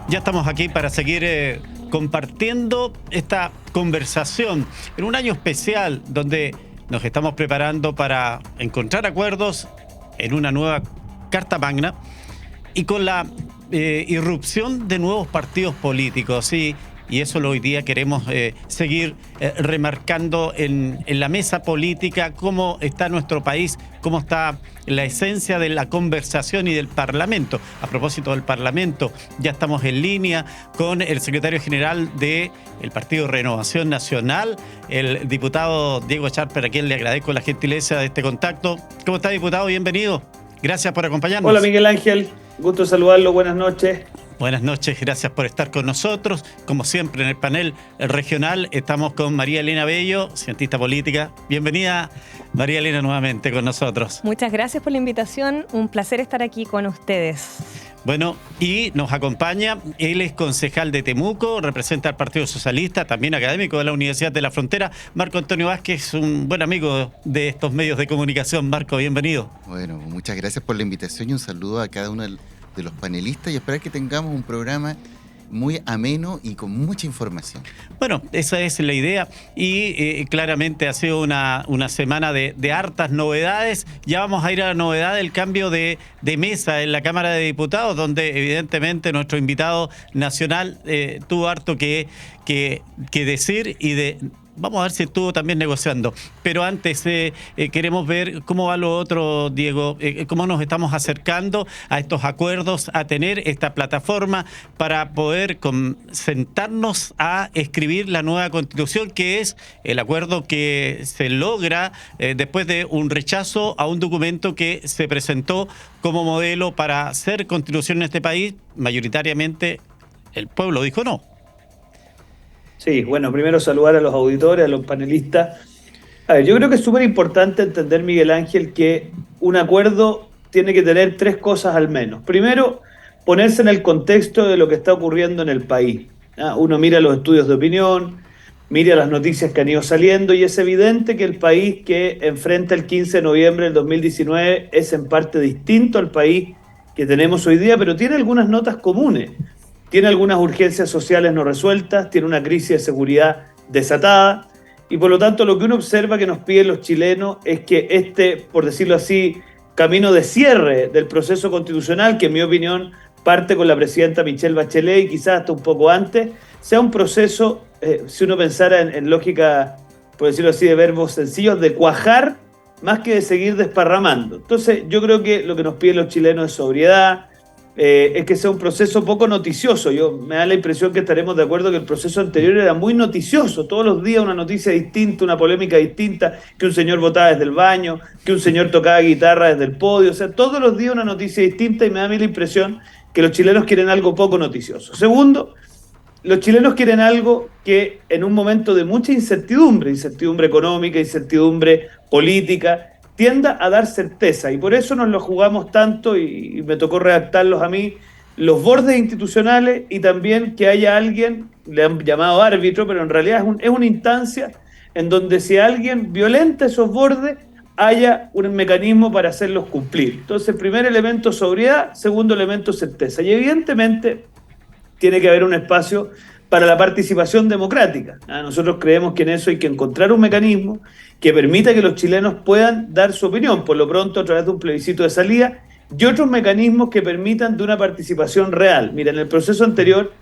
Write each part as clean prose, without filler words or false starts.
Ya estamos aquí para seguir compartiendo esta conversación en un año especial donde nos estamos preparando para encontrar acuerdos en una nueva Carta Magna y con la irrupción de nuevos partidos políticos. Y eso hoy día queremos seguir remarcando en la mesa política cómo está nuestro país, cómo está la esencia de la conversación y del Parlamento. A propósito del Parlamento, ya estamos en línea con el secretario general del Partido Renovación Nacional, el diputado Diego Scharper, a quien le agradezco la gentileza de este contacto. ¿Cómo está, diputado? Bienvenido. Gracias por acompañarnos. Hola, Miguel Ángel. Gusto saludarlo. Buenas noches. Buenas noches, gracias por estar con nosotros. Como siempre, en el panel regional estamos con María Elena Bello, cientista política. Bienvenida, María Elena, nuevamente con nosotros. Muchas gracias por la invitación. Un placer estar aquí con ustedes. Bueno, y nos acompaña, él es concejal de Temuco, representa al Partido Socialista, también académico de la Universidad de la Frontera. Marco Antonio Vázquez, un buen amigo de estos medios de comunicación. Marco, bienvenido. Bueno, muchas gracias por la invitación y un saludo a cada uno de los panelistas y esperar que tengamos un programa muy ameno y con mucha información. Bueno, esa es la idea y claramente ha sido una semana de hartas novedades. Ya vamos a ir a la novedad del cambio de mesa en la Cámara de Diputados, donde evidentemente nuestro invitado nacional tuvo harto que decir y vamos a ver si estuvo también negociando. Pero antes queremos ver cómo va lo otro, Diego, cómo nos estamos acercando a estos acuerdos, a tener esta plataforma para poder sentarnos a escribir la nueva Constitución, que es el acuerdo que se logra después de un rechazo a un documento que se presentó como modelo para hacer Constitución en este país. Mayoritariamente el pueblo dijo no. Sí, bueno, primero saludar a los auditores, a los panelistas. A ver, yo creo que es súper importante entender, Miguel Ángel, que un acuerdo tiene que tener tres cosas al menos. Primero, ponerse en el contexto de lo que está ocurriendo en el país. Uno mira los estudios de opinión, mira las noticias que han ido saliendo y es evidente que el país que enfrenta el 15 de noviembre del 2019 es en parte distinto al país que tenemos hoy día, pero tiene algunas notas comunes. Tiene algunas urgencias sociales no resueltas, tiene una crisis de seguridad desatada y por lo tanto lo que uno observa que nos piden los chilenos es que por decirlo así, camino de cierre del proceso constitucional, que en mi opinión parte con la presidenta Michelle Bachelet y quizás hasta un poco antes, sea un proceso, si uno pensara en lógica, por decirlo así, de verbos sencillos, de cuajar más que de seguir desparramando. Entonces yo creo que lo que nos piden los chilenos es sobriedad, es que sea un proceso poco noticioso. Me da la impresión que estaremos de acuerdo que el proceso anterior era muy noticioso, todos los días una noticia distinta, una polémica distinta, que un señor votaba desde el baño, que un señor tocaba guitarra desde el podio, o sea, todos los días una noticia distinta y me da a mí la impresión que los chilenos quieren algo poco noticioso. Segundo, los chilenos quieren algo que en un momento de mucha incertidumbre económica, incertidumbre política, tienda a dar certeza y por eso nos lo jugamos tanto y me tocó redactarlos a mí, los bordes institucionales y también que haya alguien, le han llamado árbitro, pero en realidad es una instancia en donde si alguien violenta esos bordes, haya un mecanismo para hacerlos cumplir. Entonces, primer elemento, sobriedad, segundo elemento, certeza. Y evidentemente tiene que haber un espacio para la participación democrática. Nosotros creemos que en eso hay que encontrar un mecanismo que permita que los chilenos puedan dar su opinión, por lo pronto a través de un plebiscito de salida, y otros mecanismos que permitan de una participación real. Mira, en el proceso anterior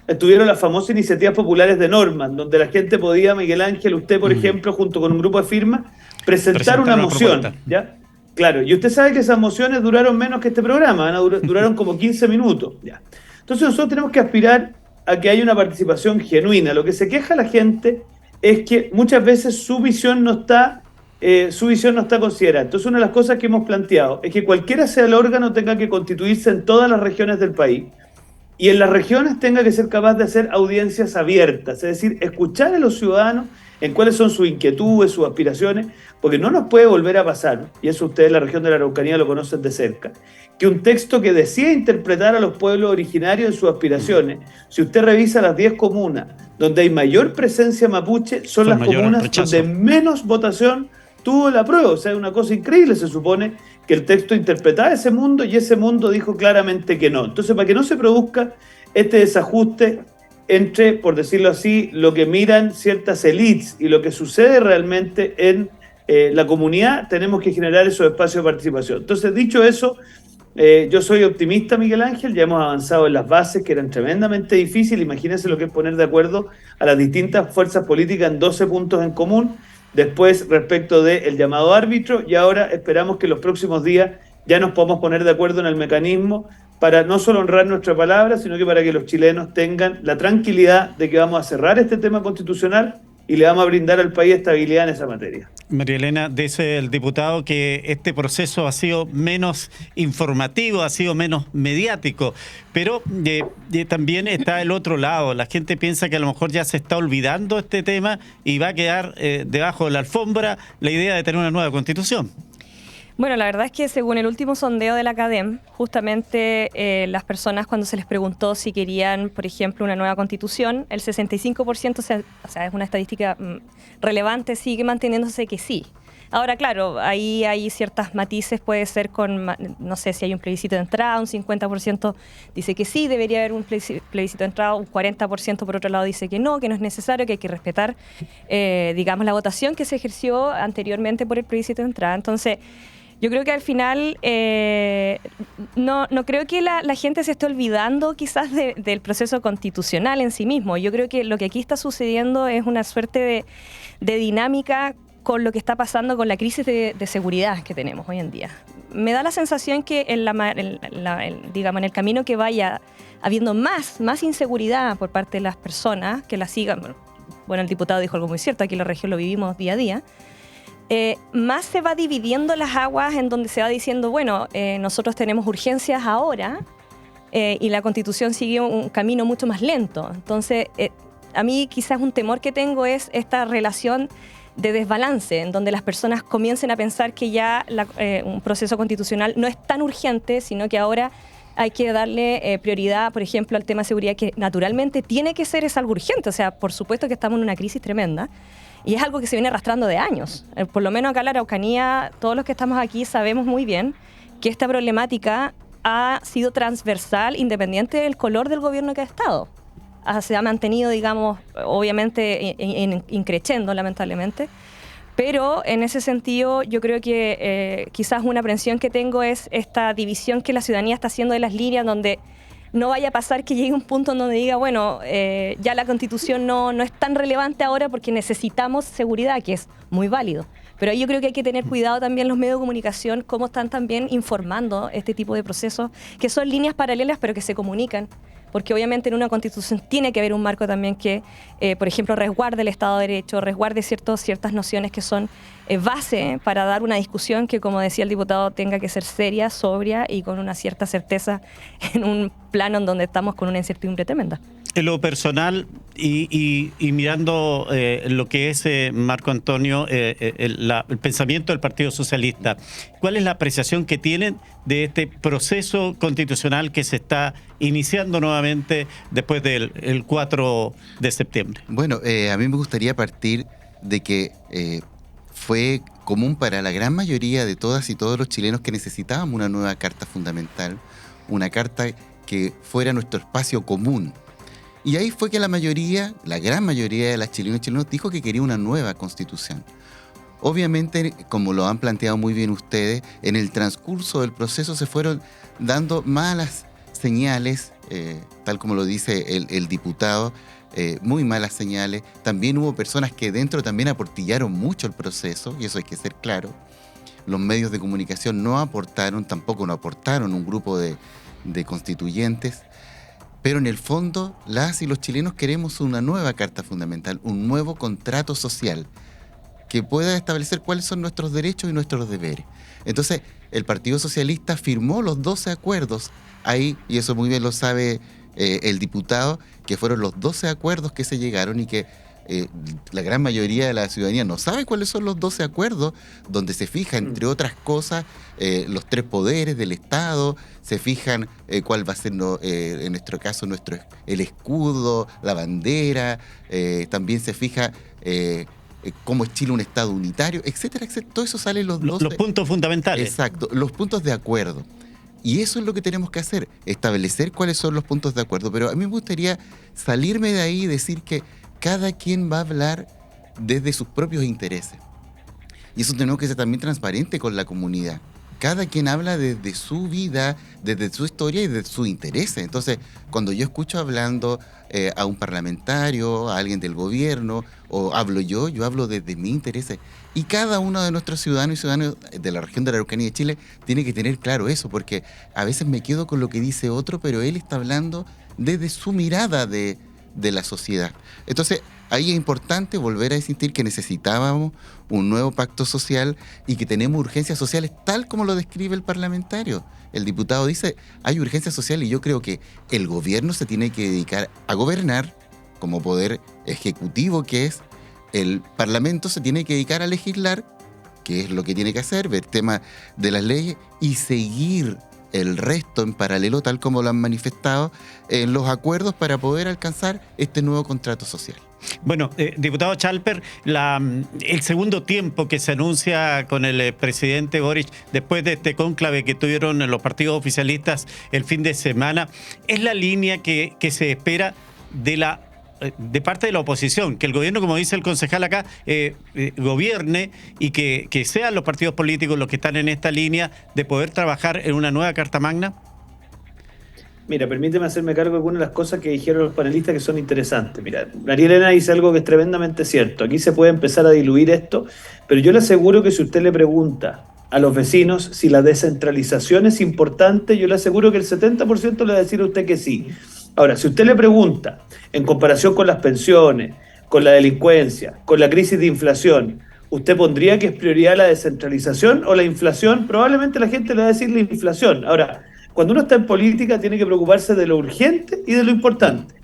estuvieron las famosas iniciativas populares de normas, donde la gente podía, Miguel Ángel, usted, por ejemplo, junto con un grupo de firmas, presentar una moción, ¿ya? Claro, y usted sabe que esas mociones duraron menos que este programa, duraron como 15 minutos, ¿ya? Entonces nosotros tenemos que aspirar a que haya una participación genuina. Lo que se queja la gente es que muchas veces su visión no está considerada. Entonces una de las cosas que hemos planteado es que cualquiera sea el órgano tenga que constituirse en todas las regiones del país y en las regiones tenga que ser capaz de hacer audiencias abiertas, es decir, escuchar a los ciudadanos en cuáles son sus inquietudes, sus aspiraciones, porque no nos puede volver a pasar, y eso ustedes en la región de la Araucanía lo conocen de cerca, que un texto que decía interpretar a los pueblos originarios en sus aspiraciones. Si usted revisa las 10 comunas donde hay mayor presencia mapuche, son las comunas donde menos votación tuvo el apruebo. O sea, es una cosa increíble. Se supone que el texto interpretaba ese mundo y ese mundo dijo claramente que no. Entonces, para que no se produzca este desajuste entre, por decirlo así, lo que miran ciertas élites y lo que sucede realmente en la comunidad, tenemos que generar esos espacios de participación. Entonces, dicho eso, yo soy optimista, Miguel Ángel, ya hemos avanzado en las bases que eran tremendamente difíciles. Imagínense lo que es poner de acuerdo a las distintas fuerzas políticas en 12 puntos en común, después respecto del llamado árbitro, y ahora esperamos que en los próximos días ya nos podamos poner de acuerdo en el mecanismo para no solo honrar nuestra palabra, sino que para que los chilenos tengan la tranquilidad de que vamos a cerrar este tema constitucional y le vamos a brindar al país estabilidad en esa materia. María Elena, dice el diputado que este proceso ha sido menos informativo, ha sido menos mediático, pero también está el otro lado. La gente piensa que a lo mejor ya se está olvidando este tema y va a quedar debajo de la alfombra la idea de tener una nueva constitución. Bueno, la verdad es que según el último sondeo de la Academ, justamente las personas cuando se les preguntó si querían, por ejemplo, una nueva constitución, el 65%, o sea, es una estadística relevante, sigue manteniéndose que sí. Ahora, claro, ahí hay ciertos matices, puede ser con, no sé si hay un plebiscito de entrada, un 50% dice que sí, debería haber un plebiscito de entrada, un 40% por otro lado dice que no es necesario, que hay que respetar, digamos, la votación que se ejerció anteriormente por el plebiscito de entrada. Entonces, yo creo que al final no creo que la gente se esté olvidando quizás del proceso constitucional en sí mismo. Yo creo que lo que aquí está sucediendo es una suerte de dinámica con lo que está pasando con la crisis de seguridad que tenemos hoy en día. Me da la sensación que digamos, en el camino que vaya habiendo más inseguridad por parte de las personas que la sigan. Bueno, el diputado dijo algo muy cierto, aquí en la región lo vivimos día a día. Más se va dividiendo las aguas en donde se va diciendo, bueno, nosotros tenemos urgencias ahora y la Constitución sigue un camino mucho más lento. Entonces, a mí quizás un temor que tengo es esta relación de desbalance, en donde las personas comiencen a pensar que ya un proceso constitucional no es tan urgente, sino que ahora hay que darle prioridad, por ejemplo, al tema de seguridad, que naturalmente tiene que ser, es algo urgente. O sea, por supuesto que estamos en una crisis tremenda, y es algo que se viene arrastrando de años. Por lo menos acá en la Araucanía, todos los que estamos aquí sabemos muy bien que esta problemática ha sido transversal independiente del color del gobierno que ha estado. Se ha mantenido, digamos, obviamente increciendo, lamentablemente. Pero en ese sentido yo creo que quizás una aprensión que tengo es esta división que la ciudadanía está haciendo de las líneas, donde no vaya a pasar que llegue un punto en donde diga, bueno, ya la Constitución no es tan relevante ahora porque necesitamos seguridad, que es muy válido. Pero ahí yo creo que hay que tener cuidado también los medios de comunicación, cómo están también informando este tipo de procesos, que son líneas paralelas pero que se comunican. Porque obviamente en una Constitución tiene que haber un marco también que, por ejemplo, resguarde el Estado de Derecho, resguarde ciertas nociones que son base para dar una discusión que, como decía el diputado, tenga que ser seria, sobria y con una cierta certeza en un plano en donde estamos con una incertidumbre tremenda. En lo personal y mirando lo que es, Marco Antonio, el pensamiento del Partido Socialista, ¿cuál es la apreciación que tienen de este proceso constitucional que se está iniciando nuevamente después del 4 de septiembre? Bueno, a mí me gustaría partir de que fue común para la gran mayoría de todas y todos los chilenos que necesitábamos una nueva carta fundamental, una carta que fuera nuestro espacio común. Y ahí fue que la gran mayoría de las chilenas y chilenos dijo que quería una nueva constitución. Obviamente, como lo han planteado muy bien ustedes, en el transcurso del proceso se fueron dando malas señales, tal como lo dice el diputado, muy malas señales. También hubo personas que dentro también aportillaron mucho el proceso, y eso hay que ser claro. Los medios de comunicación no aportaron, tampoco no aportaron un grupo de constituyentes. Pero en el fondo, las y los chilenos queremos una nueva Carta Fundamental, un nuevo contrato social que pueda establecer cuáles son nuestros derechos y nuestros deberes. Entonces, el Partido Socialista firmó los 12 acuerdos ahí, y eso muy bien lo sabe el diputado, que fueron los 12 acuerdos que se llegaron y que la gran mayoría de la ciudadanía no sabe cuáles son los 12 acuerdos, donde se fija, entre otras cosas, los 3 poderes del Estado, se fijan cuál va a ser, en nuestro caso, el escudo, la bandera, también se fija cómo es Chile un Estado unitario, etcétera, etcétera. Todo eso sale en los 12. Los puntos fundamentales. Exacto, los puntos de acuerdo. Y eso es lo que tenemos que hacer, establecer cuáles son los puntos de acuerdo. Pero a mí me gustaría salirme de ahí y decir que cada quien va a hablar desde sus propios intereses. Y eso tenemos que ser también transparente con la comunidad. Cada quien habla desde su vida, desde su historia y desde sus intereses. Entonces, cuando yo escucho hablando a un parlamentario, a alguien del gobierno, o hablo yo hablo desde mis intereses. Y cada uno de nuestros ciudadanos y ciudadanas de la región de la Araucanía de Chile tiene que tener claro eso, porque a veces me quedo con lo que dice otro, pero él está hablando desde su mirada de la sociedad. Entonces, ahí es importante volver a insistir que necesitábamos un nuevo pacto social y que tenemos urgencias sociales tal como lo describe el parlamentario. El diputado dice, hay urgencia social y yo creo que el gobierno se tiene que dedicar a gobernar como poder ejecutivo que es. El Parlamento se tiene que dedicar a legislar, que es lo que tiene que hacer, ver temas de las leyes y seguir el resto en paralelo, tal como lo han manifestado en los acuerdos para poder alcanzar este nuevo contrato social. Bueno, diputado Chalper, el segundo tiempo que se anuncia con el presidente Boric después de este cónclave que tuvieron los partidos oficialistas el fin de semana, es la línea que se espera de parte de la oposición, que el gobierno, como dice el concejal acá, gobierne y que sean los partidos políticos los que están en esta línea de poder trabajar en una nueva Carta Magna? Mira, permíteme hacerme cargo de algunas de las cosas que dijeron los panelistas que son interesantes. Mira, María Elena dice algo que es tremendamente cierto. Aquí se puede empezar a diluir esto, pero yo le aseguro que si usted le pregunta a los vecinos si la descentralización es importante, yo le aseguro que el 70% le va a decir a usted que sí. Ahora, si usted le pregunta, en comparación con las pensiones, con la delincuencia, con la crisis de inflación, ¿usted pondría que es prioridad la descentralización o la inflación? Probablemente la gente le va a decir la inflación. Ahora, cuando uno está en política tiene que preocuparse de lo urgente y de lo importante.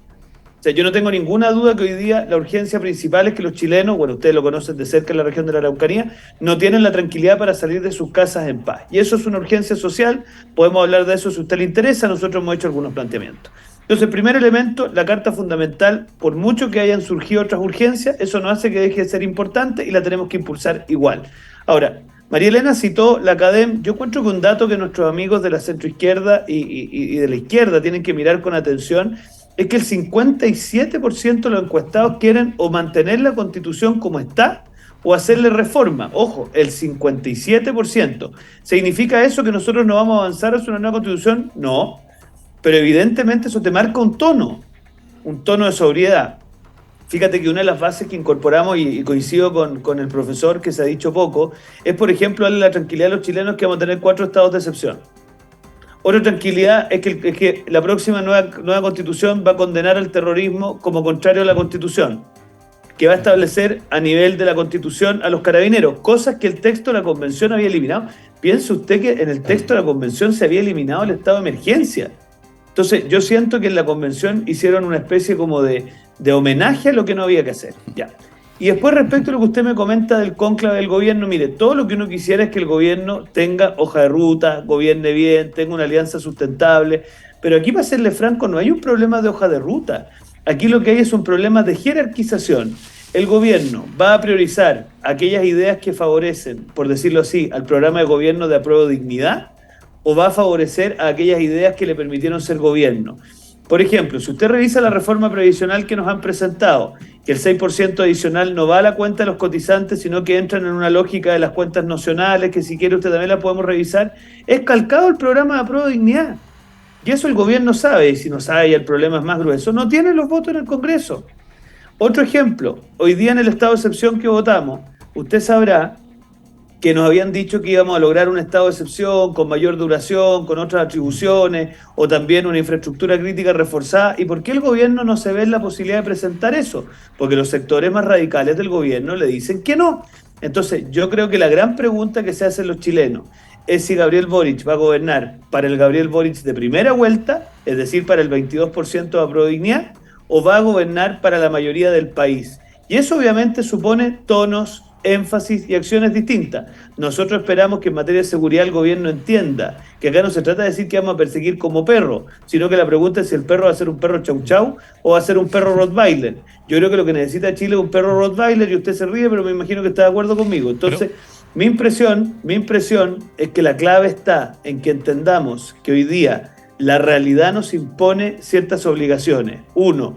O sea, yo no tengo ninguna duda que hoy día la urgencia principal es que los chilenos, bueno, ustedes lo conocen de cerca en la región de la Araucanía, no tienen la tranquilidad para salir de sus casas en paz. Y eso es una urgencia social, podemos hablar de eso si a usted le interesa, nosotros hemos hecho algunos planteamientos. Entonces, primer elemento, la Carta Fundamental, por mucho que hayan surgido otras urgencias, eso no hace que deje de ser importante y la tenemos que impulsar igual. Ahora, María Elena citó la CADEM. Yo encuentro que un dato que nuestros amigos de la centroizquierda y de la izquierda tienen que mirar con atención es que el 57% de los encuestados quieren o mantener la Constitución como está o hacerle reforma. Ojo, el 57%. ¿Significa eso que nosotros no vamos a avanzar hacia una nueva Constitución? No. Pero evidentemente eso te marca un tono de sobriedad. Fíjate que una de las bases que incorporamos, y coincido con el profesor que se ha dicho poco, es, por ejemplo, darle la tranquilidad a los chilenos que vamos a tener 4 estados de excepción. Otra tranquilidad es que la próxima nueva Constitución va a condenar al terrorismo como contrario a la Constitución, que va a establecer a nivel de la Constitución a los carabineros, cosas que el texto de la Convención había eliminado. Piense usted que en el texto de la Convención se había eliminado el estado de emergencia. Entonces, yo siento que en la Convención hicieron una especie como de homenaje a lo que no había que hacer. Ya. Y después, respecto a lo que usted me comenta del cónclave del gobierno, mire, todo lo que uno quisiera es que el gobierno tenga hoja de ruta, gobierne bien, tenga una alianza sustentable, pero aquí, para serle franco, no hay un problema de hoja de ruta. Aquí lo que hay es un problema de jerarquización. El gobierno va a priorizar aquellas ideas que favorecen, por decirlo así, al programa de gobierno de Apruebo Dignidad, o va a favorecer a aquellas ideas que le permitieron ser gobierno. Por ejemplo, si usted revisa la reforma previsional que nos han presentado, que el 6% adicional no va a la cuenta de los cotizantes, sino que entran en una lógica de las cuentas nacionales, que si quiere usted también la podemos revisar, es calcado el programa de Apruebo Dignidad. Y eso el gobierno sabe, y si no sabe, y el problema es más grueso, no tiene los votos en el Congreso. Otro ejemplo, hoy día en el estado de excepción que votamos, usted sabrá que nos habían dicho que íbamos a lograr un estado de excepción con mayor duración, con otras atribuciones, o también una infraestructura crítica reforzada. ¿Y por qué el gobierno no se ve en la posibilidad de presentar eso? Porque los sectores más radicales del gobierno le dicen que no. Entonces, yo creo que la gran pregunta que se hacen los chilenos es si Gabriel Boric va a gobernar para el Gabriel Boric de primera vuelta, es decir, para el 22% de Apruebo Dignidad, o va a gobernar para la mayoría del país. Y eso obviamente supone tonos, énfasis y acciones distintas. Nosotros esperamos que en materia de seguridad el gobierno entienda que acá no se trata de decir que vamos a perseguir como perro, sino que la pregunta es si el perro va a ser un perro chau chau o va a ser un perro Rottweiler. Yo creo que lo que necesita Chile es un perro Rottweiler, y usted se ríe, pero me imagino que está de acuerdo conmigo. Entonces, mi impresión es que la clave está en que entendamos que hoy día la realidad nos impone ciertas obligaciones. 1,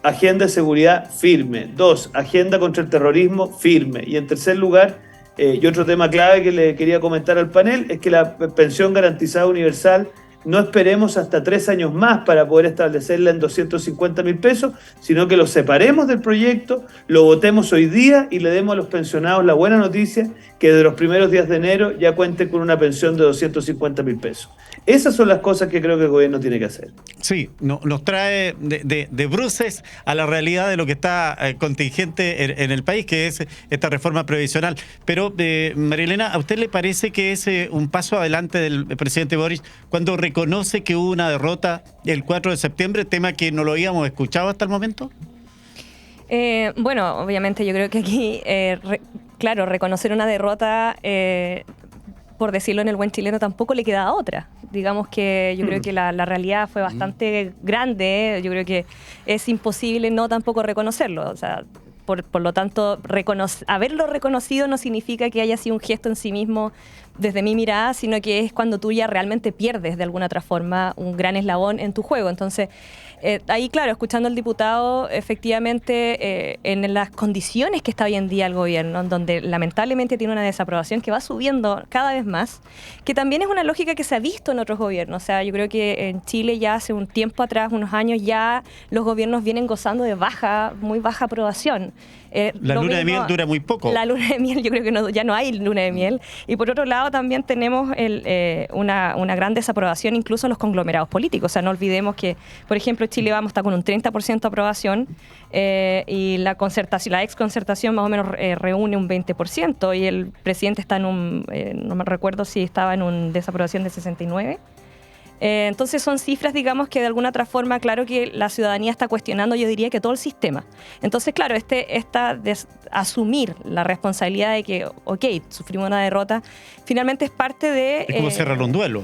agenda de seguridad firme. 2, agenda contra el terrorismo firme. Y en tercer lugar, y otro tema clave que le quería comentar al panel, es que la pensión garantizada universal no esperemos hasta 3 años más para poder establecerla en 250.000 pesos, sino que lo separemos del proyecto, lo votemos hoy día y le demos a los pensionados la buena noticia que de los primeros días de enero ya cuenten con una pensión de 250.000 pesos. Esas son las cosas que creo que el gobierno tiene que hacer. Sí, nos trae de bruces a la realidad de lo que está contingente en el país, que es esta reforma previsional. Pero, María Elena, ¿a usted le parece que es un paso adelante del presidente Boric cuando reconoce que hubo una derrota el 4 de septiembre, tema que no lo habíamos escuchado hasta el momento? Bueno, obviamente yo creo que aquí, claro, reconocer una derrota, por decirlo en el buen chileno, tampoco le queda otra. Digamos que yo creo que la realidad fue bastante grande, yo creo que es imposible no tampoco reconocerlo. O sea, por lo tanto, haberlo reconocido no significa que haya sido un gesto en sí mismo desde mi mirada, sino que es cuando tú ya realmente pierdes de alguna otra forma un gran eslabón en tu juego. Entonces, ahí, claro, escuchando al diputado, efectivamente, en las condiciones que está hoy en día el gobierno, en donde lamentablemente tiene una desaprobación que va subiendo cada vez más, que también es una lógica que se ha visto en otros gobiernos. O sea, yo creo que en Chile ya hace un tiempo atrás, unos años, ya los gobiernos vienen gozando de muy baja aprobación. La luna de miel dura muy poco. La luna de miel, yo creo que ya no hay luna de miel. Y por otro lado también tenemos una gran desaprobación incluso en los conglomerados políticos. O sea, no olvidemos que, por ejemplo, Chile Vamos está con un 30% de aprobación y la ex concertación más o menos reúne un 20%, y el presidente está en no me recuerdo si estaba en una desaprobación de 69%. Entonces son cifras, digamos, que de alguna otra forma, claro que la ciudadanía está cuestionando, yo diría que todo el sistema. Entonces, claro, asumir la responsabilidad de que, ok, sufrimos una derrota, finalmente es parte de... Es como cerrar un duelo.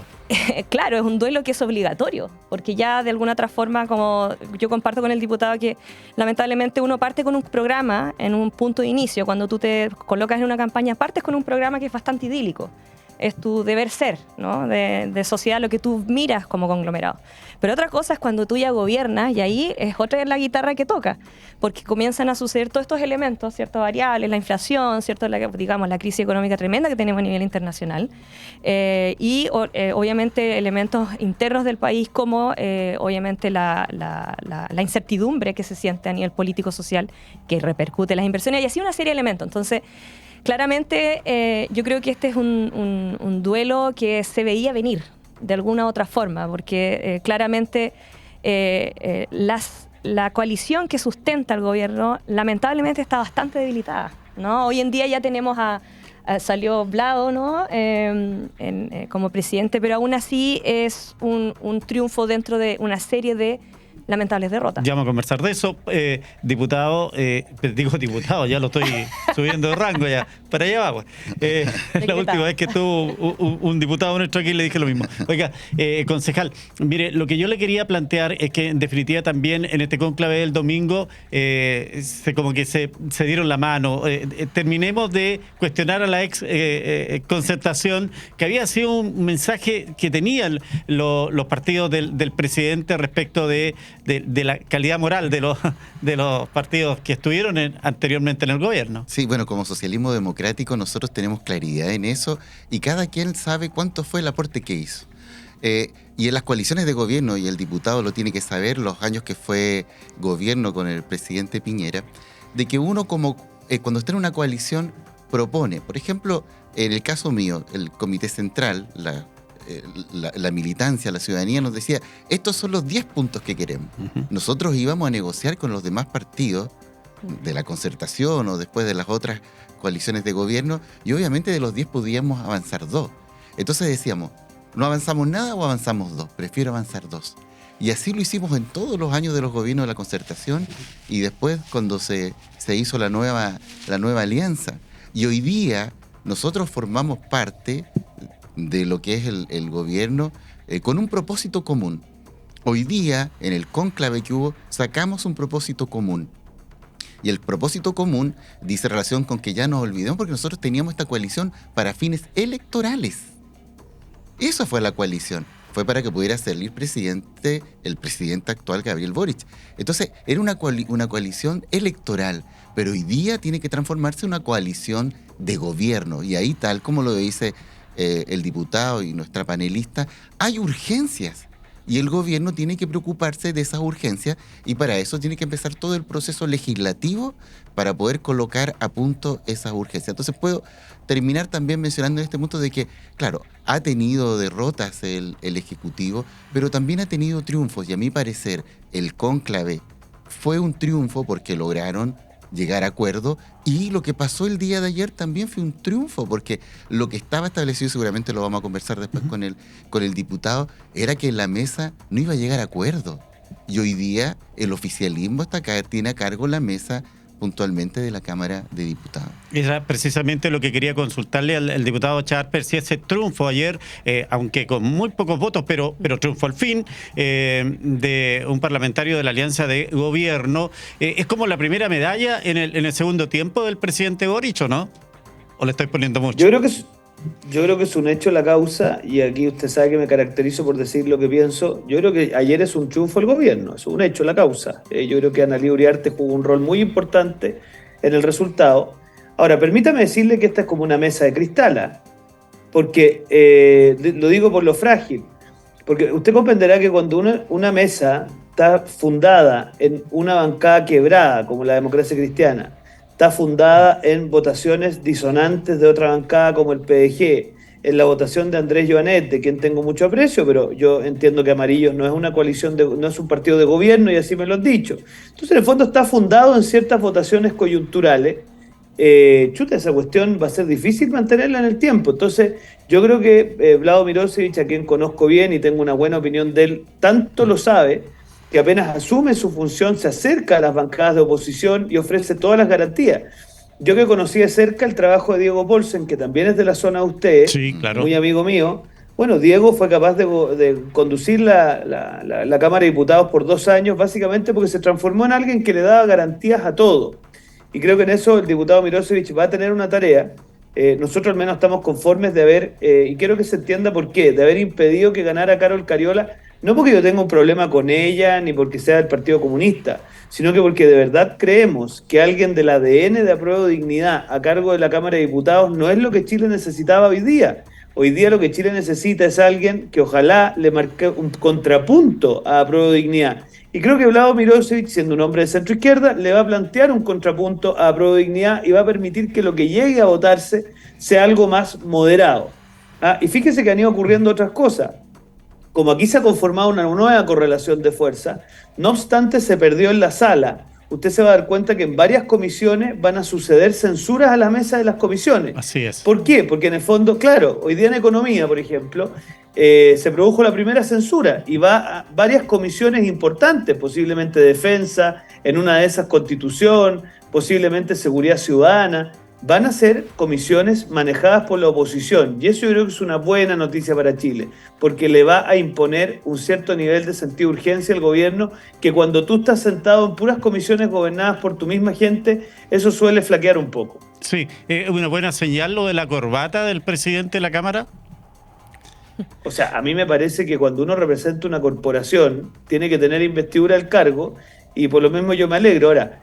Claro, es un duelo que es obligatorio, porque ya de alguna otra forma, como yo comparto con el diputado, que lamentablemente uno parte con un programa en un punto de inicio. Cuando tú te colocas en una campaña, partes con un programa que es bastante idílico. Es tu deber ser, ¿no? de sociedad, lo que tú miras como conglomerado. Pero otra cosa es cuando tú ya gobiernas, y ahí es otra la guitarra que toca, porque comienzan a suceder todos estos elementos, ciertas variables, la inflación, digamos, la crisis económica tremenda que tenemos a nivel internacional, y obviamente elementos internos del país como obviamente la incertidumbre que se siente a nivel político-social, que repercute en las inversiones, y así una serie de elementos. Entonces, claramente, yo creo que este es un duelo que se veía venir de alguna u otra forma, porque claramente la coalición que sustenta al gobierno lamentablemente está bastante debilitada, ¿no? Hoy en día ya tenemos salió Blado, ¿no? Como presidente, pero aún así es un triunfo dentro de una serie de lamentables derrotas. Ya vamos a conversar de eso. Diputado, digo diputado, ya lo estoy subiendo de rango ya. Para allá vamos. La última vez que tuvo un diputado nuestro aquí le dije lo mismo. Oiga, concejal, mire, lo que yo le quería plantear es que en definitiva también en este cónclave del domingo como que se dieron la mano. Terminemos de cuestionar a la ex concertación, que había sido un mensaje que tenían los partidos del presidente respecto de la calidad moral de los partidos que estuvieron anteriormente en el gobierno. Sí, bueno, como socialismo democrático nosotros tenemos claridad en eso y cada quien sabe cuánto fue el aporte que hizo. Y en las coaliciones de gobierno, y el diputado lo tiene que saber, los años que fue gobierno con el presidente Piñera, de que uno cuando está en una coalición propone, por ejemplo, en el caso mío, el Comité Central, la militancia, la ciudadanía nos decía, estos son los 10 puntos que queremos. Nosotros íbamos a negociar con los demás partidos de la concertación o después de las otras coaliciones de gobierno, y obviamente de los 10 podíamos avanzar 2. Entonces decíamos, ¿no avanzamos nada o avanzamos 2? Prefiero avanzar 2. Y así lo hicimos en todos los años de los gobiernos de la concertación y después cuando se hizo la nueva alianza. Y hoy día nosotros formamos parte de lo que es el gobierno con un propósito común. Hoy día, en el cónclave que hubo, sacamos un propósito común. Y el propósito común dice relación con que ya nos olvidemos porque nosotros teníamos esta coalición para fines electorales. Esa fue la coalición. Fue para que pudiera salir el presidente actual, Gabriel Boric. Entonces, era una coalición electoral, pero hoy día tiene que transformarse en una coalición de gobierno. Y ahí, tal como lo dice el diputado y nuestra panelista, hay urgencias. Y el gobierno tiene que preocuparse de esas urgencias y para eso tiene que empezar todo el proceso legislativo para poder colocar a punto esas urgencias. Entonces puedo terminar también mencionando en este punto de que, claro, ha tenido derrotas el Ejecutivo, pero también ha tenido triunfos. Y a mi parecer, el cónclave fue un triunfo porque lograron llegar a acuerdo y lo que pasó el día de ayer también fue un triunfo porque lo que estaba establecido, seguramente lo vamos a conversar después con el diputado, era que en la mesa no iba a llegar a acuerdo y hoy día el oficialismo tiene a cargo la mesa puntualmente de la Cámara de Diputados. Era precisamente lo que quería consultarle al diputado Charper, si ese triunfo ayer, aunque con muy pocos votos, pero triunfo al fin, de un parlamentario de la Alianza de Gobierno, es como la primera medalla en el segundo tiempo del presidente Boric, ¿o no? ¿O le estoy poniendo mucho? Yo creo que es un hecho la causa, y aquí usted sabe que me caracterizo por decir lo que pienso. Yo creo que ayer es un triunfo el gobierno, es un hecho la causa. Yo creo que Analía Uriarte jugó un rol muy importante en el resultado. Ahora, permítame decirle que esta es como una mesa de cristal, porque lo digo por lo frágil, porque usted comprenderá que cuando una mesa está fundada en una bancada quebrada, como la democracia cristiana, está fundada en votaciones disonantes de otra bancada como el PDG, en la votación de Andrés Joanet, de quien tengo mucho aprecio, pero yo entiendo que Amarillos no es una coalición, no es un partido de gobierno y así me lo han dicho. Entonces, en el fondo está fundado en ciertas votaciones coyunturales. Esa cuestión va a ser difícil mantenerla en el tiempo. Entonces, yo creo que Vlado Mirosevic, a quien conozco bien y tengo una buena opinión de él, tanto lo sabe que apenas asume su función, se acerca a las bancadas de oposición y ofrece todas las garantías. Yo que conocí de cerca el trabajo de Diego Paulsen, que también es de la zona de ustedes, sí, claro, muy amigo mío. Bueno, Diego fue capaz de conducir la Cámara de Diputados por 2 años, básicamente porque se transformó en alguien que le daba garantías a todo. Y creo que en eso el diputado Mirosevic va a tener una tarea. Nosotros al menos estamos conformes de haber, y quiero que se entienda por qué, de haber impedido que ganara Carol Cariola. No porque yo tenga un problema con ella, ni porque sea del Partido Comunista, sino que porque de verdad creemos que alguien del ADN de Apruebo Dignidad a cargo de la Cámara de Diputados no es lo que Chile necesitaba hoy día. Hoy día lo que Chile necesita es alguien que ojalá le marque un contrapunto a Apruebo Dignidad. Y creo que Vlado Mirosevic, siendo un hombre de centro izquierda, le va a plantear un contrapunto a Apruebo Dignidad y va a permitir que lo que llegue a votarse sea algo más moderado. Y fíjese que han ido ocurriendo otras cosas. Como aquí se ha conformado una nueva correlación de fuerza, no obstante se perdió en la sala. Usted se va a dar cuenta que en varias comisiones van a suceder censuras a la mesa de las comisiones. Así es. ¿Por qué? Porque en el fondo, claro, hoy día en economía, por ejemplo, se produjo la primera censura y va a varias comisiones importantes, posiblemente defensa, en una de esas constitución, posiblemente seguridad ciudadana. Van a ser comisiones manejadas por la oposición y eso yo creo que es una buena noticia para Chile, porque le va a imponer un cierto nivel de sentido de urgencia al gobierno que cuando tú estás sentado en puras comisiones gobernadas por tu misma gente, eso suele flaquear un poco. Sí, una buena señal lo de la corbata del presidente de la Cámara. O sea, a mí me parece que cuando uno representa una corporación tiene que tener investidura al cargo y por lo mismo yo me alegro. Ahora,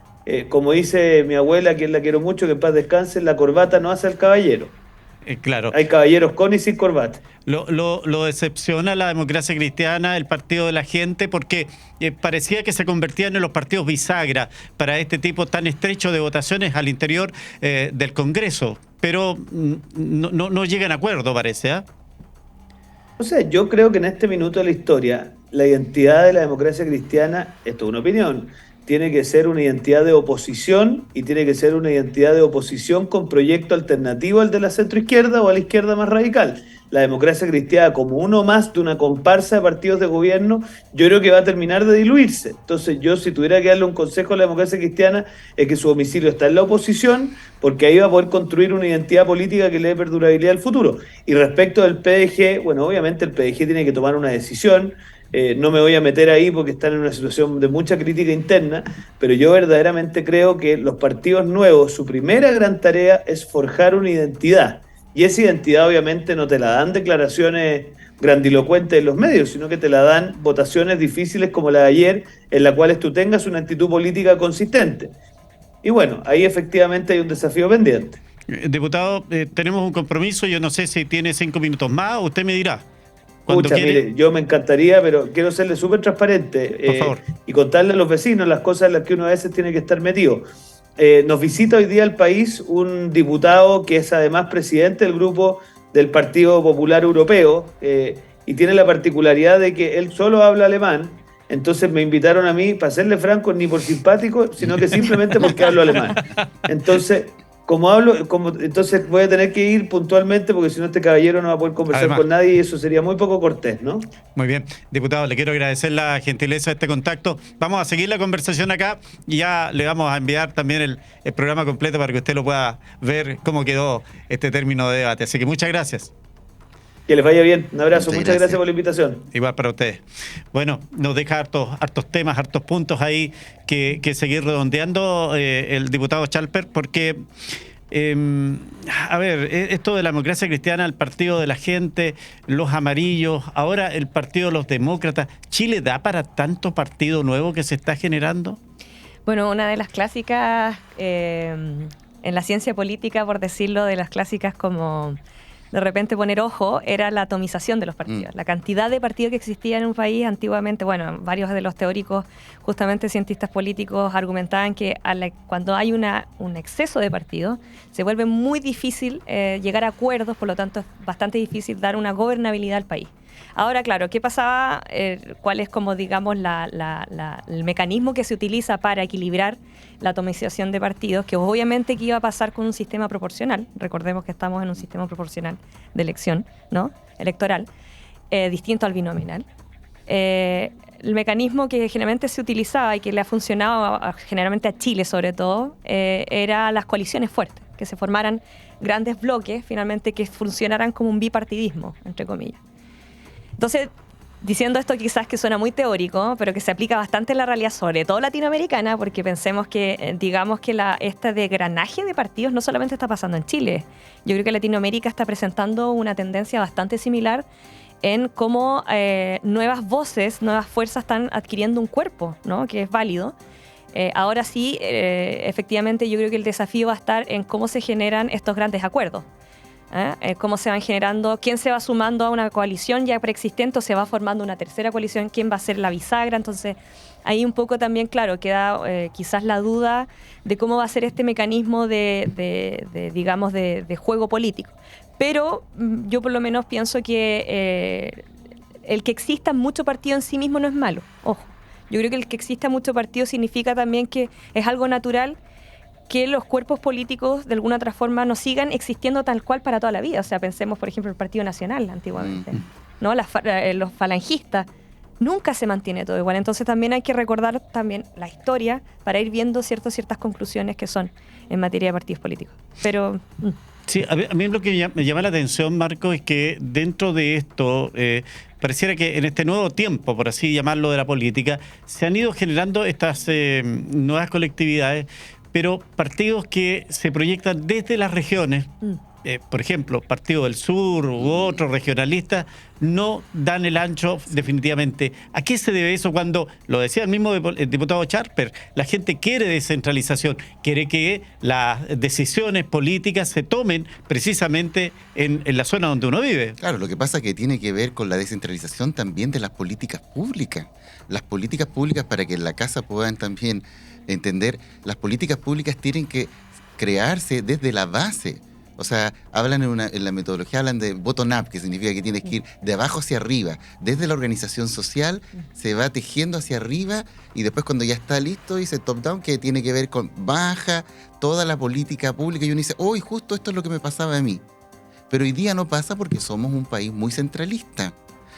como dice mi abuela, quien la quiero mucho, que en paz descanse, la corbata no hace al caballero. Claro. Hay caballeros con y sin corbata. Lo decepciona la democracia cristiana, el partido de la gente, porque parecía que se convertían en los partidos bisagra para este tipo tan estrecho de votaciones al interior del Congreso, pero no llegan a acuerdo, parece, ¿ah? O sea, yo creo que en este minuto de la historia, la identidad de la democracia cristiana, esto es una opinión, tiene que ser una identidad de oposición y tiene que ser una identidad de oposición con proyecto alternativo al de la centroizquierda o a la izquierda más radical. la democracia cristiana como uno más de una comparsa de partidos de gobierno, yo creo que va a terminar de diluirse. Entonces yo, si tuviera que darle un consejo a la democracia cristiana, es que su domicilio está en la oposición, porque ahí va a poder construir una identidad política que le dé perdurabilidad al futuro. Y respecto del PDG, bueno, obviamente el PDG tiene que tomar una decisión. No me voy a meter ahí porque están en una situación de mucha crítica interna, pero yo verdaderamente creo que los partidos nuevos, su primera gran tarea es forjar una identidad. Y esa identidad obviamente no te la dan declaraciones grandilocuentes en los medios, sino que te la dan votaciones difíciles como la de ayer, en las cuales tú tengas una actitud política consistente. Y bueno, ahí efectivamente hay un desafío pendiente. Diputado, tenemos un compromiso, yo no sé si tiene 5 minutos más, usted me dirá. Pucha, mire, yo me encantaría, pero quiero serle súper transparente Por favor. Y contarle a los vecinos las cosas en las que uno a veces tiene que estar metido. Nos visita hoy día al país un diputado que es además presidente del grupo del Partido Popular Europeo y tiene la particularidad de que él solo habla alemán. Entonces me invitaron a mí, para serle franco, ni por simpático, sino que simplemente porque hablo alemán. Entonces, entonces voy a tener que ir puntualmente porque si no este caballero no va a poder conversar con nadie y eso sería muy poco cortés, ¿no? Muy bien, diputado, le quiero agradecer la gentileza de este contacto. Vamos a seguir la conversación acá y ya le vamos a enviar también el programa completo para que usted lo pueda ver cómo quedó este término de debate. Así que muchas gracias. Que les vaya bien. Un abrazo. Muchas gracias por la invitación. Igual para ustedes. Bueno, nos deja hartos temas, hartos puntos ahí que seguir redondeando el diputado Schalper, porque, a ver, esto de la democracia cristiana, el partido de la gente, los amarillos, ahora el partido de los demócratas, ¿Chile da para tanto partido nuevo que se está generando? Bueno, una de las clásicas en la ciencia política, por decirlo, de las clásicas como de repente poner ojo, era la atomización de los partidos. La cantidad de partidos que existía en un país antiguamente, bueno, varios de los teóricos, justamente cientistas políticos, argumentaban que cuando hay un exceso de partidos, se vuelve muy difícil llegar a acuerdos, por lo tanto es bastante difícil dar una gobernabilidad al país. Ahora, claro, ¿qué pasaba? ¿Cuál es, como digamos, el mecanismo que se utiliza para equilibrar la atomización de partidos? Que obviamente que iba a pasar con un sistema proporcional. Recordemos que estamos en un sistema proporcional de elección, ¿no? Electoral, distinto al binominal. El mecanismo que generalmente se utilizaba y que le ha funcionado generalmente a Chile sobre todo, era las coaliciones fuertes, que se formaran grandes bloques, finalmente que funcionaran como un bipartidismo, entre comillas. Entonces, diciendo esto quizás que suena muy teórico, pero que se aplica bastante en la realidad, sobre todo latinoamericana, porque pensemos que, digamos que este degranaje de partidos no solamente está pasando en Chile. Yo creo que Latinoamérica está presentando una tendencia bastante similar en cómo nuevas voces, nuevas fuerzas están adquiriendo un cuerpo, ¿no? Que es válido. Ahora sí, efectivamente, yo creo que el desafío va a estar en cómo se generan estos grandes acuerdos. Cómo se van generando, quién se va sumando a una coalición ya preexistente o se va formando una tercera coalición, quién va a ser la bisagra. Entonces ahí un poco también, claro, queda quizás la duda de cómo va a ser este mecanismo digamos, de juego político. Pero yo por lo menos pienso que el que exista mucho partido en sí mismo no es malo, ojo. Yo creo que el que exista mucho partido significa también que es algo natural que los cuerpos políticos de alguna otra forma no sigan existiendo tal cual para toda la vida. O sea, pensemos, por ejemplo, el Partido Nacional antiguamente, ¿no? Los falangistas. Nunca se mantiene todo igual. Entonces también hay que recordar también la historia para ir viendo ciertas conclusiones que son en materia de partidos políticos. Pero... Sí, a mí lo que me llama la atención, Marco, es que dentro de esto, pareciera que en este nuevo tiempo, por así llamarlo, de la política, se han ido generando estas nuevas colectividades, pero partidos que se proyectan desde las regiones, por ejemplo, Partido del Sur u otros regionalistas, no dan el ancho definitivamente. ¿A qué se debe eso cuando, lo decía el mismo el diputado Schalper, la gente quiere descentralización, quiere que las decisiones políticas se tomen precisamente en la zona donde uno vive? Claro, lo que pasa es que tiene que ver con la descentralización también de las políticas públicas. Las políticas públicas, para que en la casa puedan también entender, las políticas públicas tienen que crearse desde la base. O sea, hablan en la metodología, hablan de bottom-up, que significa que tienes que ir de abajo hacia arriba. Desde la organización social se va tejiendo hacia arriba y después cuando ya está listo dice top-down, que tiene que ver con baja toda la política pública y uno dice, justo esto es lo que me pasaba a mí. Pero hoy día no pasa porque somos un país muy centralista.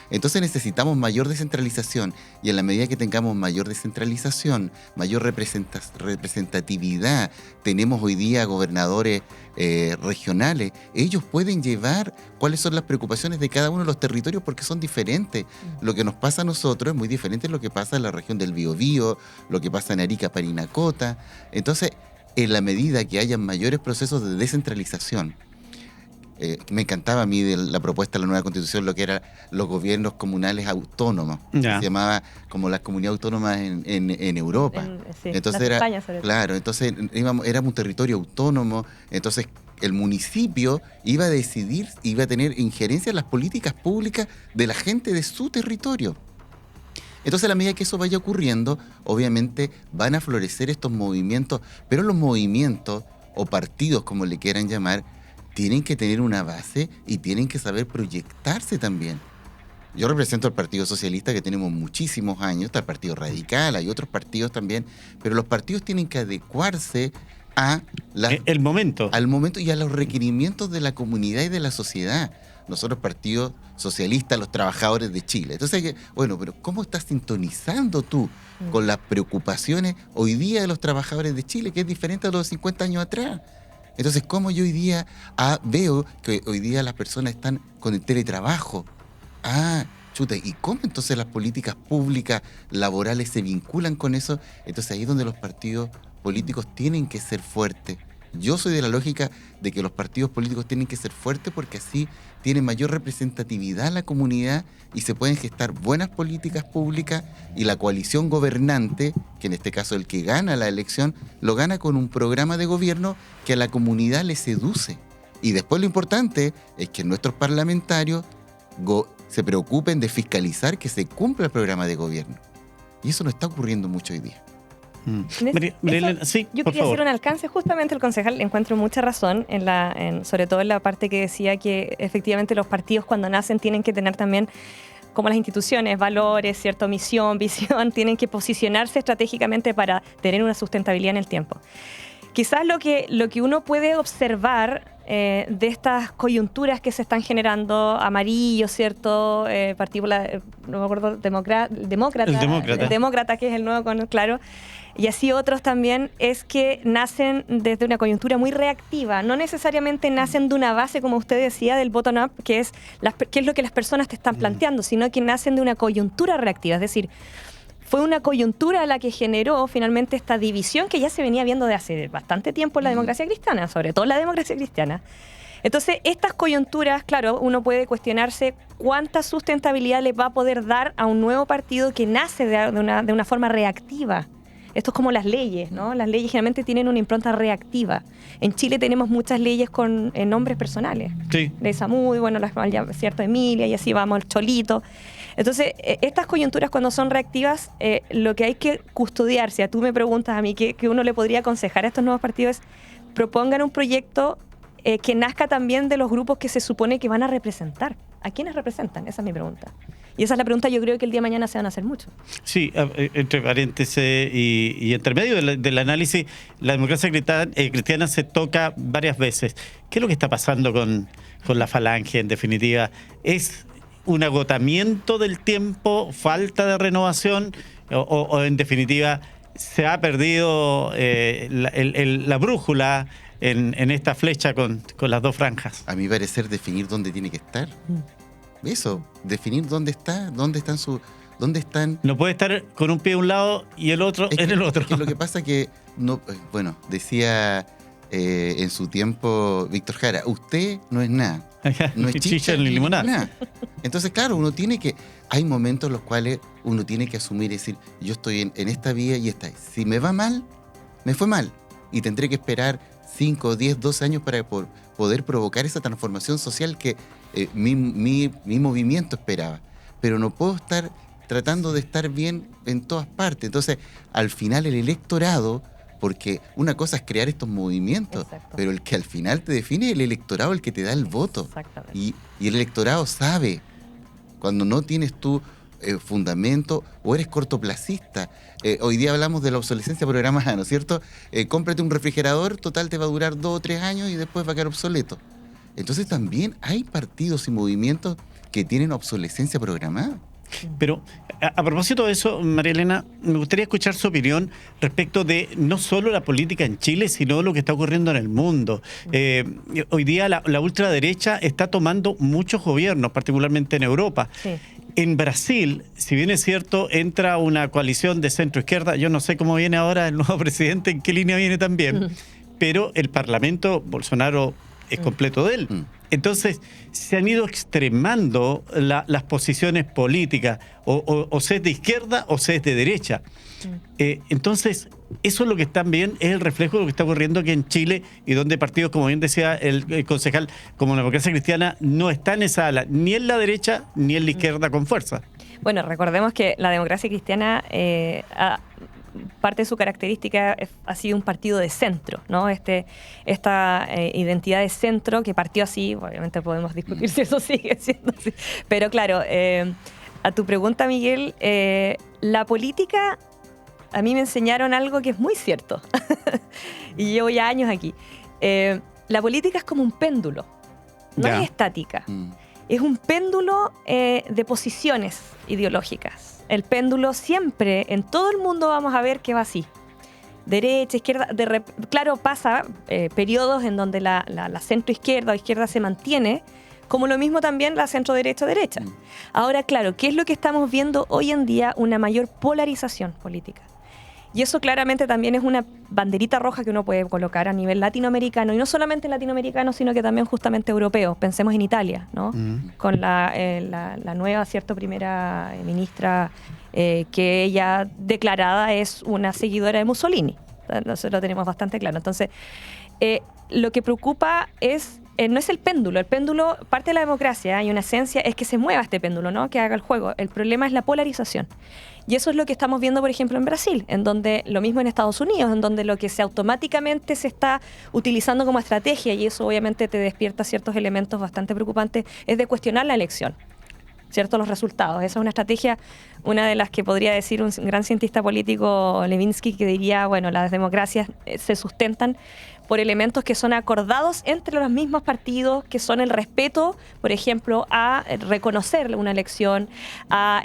Entonces necesitamos mayor descentralización, y en la medida que tengamos mayor descentralización, mayor representatividad, tenemos hoy día gobernadores regionales, ellos pueden llevar cuáles son las preocupaciones de cada uno de los territorios porque son diferentes. Lo que nos pasa a nosotros es muy diferente de lo que pasa en la región del Biobío, lo que pasa en Arica, Parinacota. Entonces, en la medida que haya mayores procesos de descentralización, me encantaba a mí de la propuesta de la nueva Constitución lo que eran los gobiernos comunales autónomos, que se llamaba como las comunidades autónomas en Europa. Sí, entonces era, España, sobre todo. claro, entonces éramos un territorio autónomo, entonces el municipio iba a decidir, iba a tener injerencia en las políticas públicas de la gente de su territorio. Entonces, a la medida que eso vaya ocurriendo, obviamente van a florecer estos movimientos, pero los movimientos o partidos, como le quieran llamar, tienen que tener una base y tienen que saber proyectarse también. Yo represento al Partido Socialista, que tenemos muchísimos años, está el Partido Radical, hay otros partidos también, pero los partidos tienen que adecuarse al momento y a los requerimientos de la comunidad y de la sociedad. Nosotros, Partido Socialista, los trabajadores de Chile. Entonces, bueno, pero ¿cómo estás sintonizando tú con las preocupaciones hoy día de los trabajadores de Chile, que es diferente a los 50 años atrás? Entonces, ¿cómo yo hoy día veo que hoy día las personas están con el teletrabajo? Chuta, ¿y cómo entonces las políticas públicas laborales se vinculan con eso? Entonces, ahí es donde los partidos políticos tienen que ser fuertes. Yo soy de la lógica de que los partidos políticos tienen que ser fuertes porque así tienen mayor representatividad en la comunidad y se pueden gestar buenas políticas públicas, y la coalición gobernante, que en este caso el que gana la elección, lo gana con un programa de gobierno que a la comunidad le seduce. Y después lo importante es que nuestros parlamentarios se preocupen de fiscalizar que se cumpla el programa de gobierno. Y eso no está ocurriendo mucho hoy día. Sí, yo por quería favor. hacer un alcance. Justamente el concejal le encuentro mucha razón, sobre todo en la parte que decía que efectivamente los partidos cuando nacen tienen que tener también, como las instituciones, valores, cierta misión, visión, tienen que posicionarse estratégicamente para tener una sustentabilidad en el tiempo. Quizás lo que uno puede observar de estas coyunturas que se están generando, amarillo, ¿cierto? Partido, no me acuerdo, demócrata, que es el nuevo, claro, y así otros también, es que nacen desde una coyuntura muy reactiva. No necesariamente nacen de una base, como usted decía, del bottom-up, que es lo que las personas te están planteando, sino que nacen de una coyuntura reactiva. Es decir, fue una coyuntura la que generó finalmente esta división que ya se venía viendo de hace bastante tiempo en la democracia cristiana, sobre todo en la democracia cristiana. Entonces, estas coyunturas, claro, uno puede cuestionarse cuánta sustentabilidad le va a poder dar a un nuevo partido que nace de una forma reactiva. Esto es como las leyes, ¿no? Las leyes generalmente tienen una impronta reactiva. En Chile tenemos muchas leyes con nombres personales. Sí. De Samudio, bueno, cierto, Emilia, y así vamos, el Cholito. Entonces, estas coyunturas cuando son reactivas, lo que hay que custodiar, si tú me preguntas a mí qué uno le podría aconsejar a estos nuevos partidos, es propongan un proyecto que nazca también de los grupos que se supone que van a representar. ¿A quiénes representan? Esa es mi pregunta. Y esa es la pregunta, yo creo que el día de mañana se van a hacer mucho. Sí, entre paréntesis y entre medio del análisis, la democracia cristiana se toca varias veces. ¿Qué es lo que está pasando con la Falange, en definitiva? ¿Es un agotamiento del tiempo, falta de renovación, o en definitiva se ha perdido la brújula en esta flecha con las dos franjas? A mi parecer, definir dónde tiene que estar. Eso, definir dónde están. No puede estar con un pie a un lado y el otro en el otro. Es que lo que pasa que, decía en su tiempo Víctor Jara, usted no es nada. No es chicha ni limonada. Nada. Entonces, claro, hay momentos en los cuales uno tiene que asumir y decir, yo estoy en esta vía y esta. Si me va mal, me fue mal. Y tendré que esperar 5, 10, 12 años para poder provocar esa transformación social que mi movimiento esperaba. Pero no puedo estar tratando de estar bien en todas partes. Entonces, al final el electorado, porque una cosa es crear estos movimientos, exacto, pero el que al final te define es el electorado, el que te da el voto. Exactamente. Y el electorado sabe cuando no tienes tu fundamento o eres cortoplacista. Hoy día hablamos de la obsolescencia programada, ¿no es cierto? Cómprate un refrigerador, total te va a durar 2 o 3 años y después va a quedar obsoleto. Entonces también hay partidos y movimientos que tienen obsolescencia programada. Pero a propósito de eso, María Elena, me gustaría escuchar su opinión respecto de no solo la política en Chile, sino lo que está ocurriendo en el mundo. Hoy día la ultraderecha está tomando muchos gobiernos, particularmente en Europa. Sí. En Brasil, si bien es cierto, entra una coalición de centro-izquierda. Yo no sé cómo viene ahora el nuevo presidente, en qué línea viene también, pero el Parlamento, Bolsonaro es completo de él. Entonces, se han ido extremando las posiciones políticas, o se es de izquierda o se es de derecha. Entonces, eso es lo que también es el reflejo de lo que está ocurriendo aquí en Chile, y donde partidos, como bien decía el concejal, como la Democracia Cristiana, no está en esa ala, ni en la derecha ni en la izquierda con fuerza. Bueno, recordemos que la Democracia Cristiana parte de su característica ha sido un partido de centro, ¿no? Esta identidad de centro que partió así, obviamente podemos discutir si eso sigue siendo así, pero claro, a tu pregunta, Miguel, la política, a mí me enseñaron algo que es muy cierto, y llevo ya años aquí. La política es como un péndulo, no es estática, es un péndulo de posiciones ideológicas. El péndulo siempre, en todo el mundo vamos a ver que va así. Derecha, izquierda, claro, pasa periodos en donde la centro-izquierda o izquierda se mantiene, como lo mismo también la centro-derecha. Ahora, claro, ¿qué es lo que estamos viendo hoy en día? Una mayor polarización política. Y eso claramente también es una banderita roja que uno puede colocar a nivel latinoamericano, y no solamente latinoamericano, sino que también justamente europeo. Pensemos en Italia, ¿no? Con la nueva, ¿cierto?, primera ministra, que ella declarada es una seguidora de Mussolini. Nosotros lo tenemos bastante claro. Entonces, lo que preocupa es no es el péndulo, parte de la democracia y una esencia es que se mueva este péndulo, ¿no? Que haga el juego. El problema es la polarización. Y eso es lo que estamos viendo, por ejemplo, en Brasil, en donde lo mismo en Estados Unidos, en donde lo que automáticamente se está utilizando como estrategia, y eso obviamente te despierta ciertos elementos bastante preocupantes, es de cuestionar la elección, ¿cierto? Los resultados. Esa es una estrategia, una de las que podría decir un gran cientista político, Levinsky, que diría, bueno, las democracias se sustentan por elementos que son acordados entre los mismos partidos, que son el respeto, por ejemplo, a reconocer una elección, a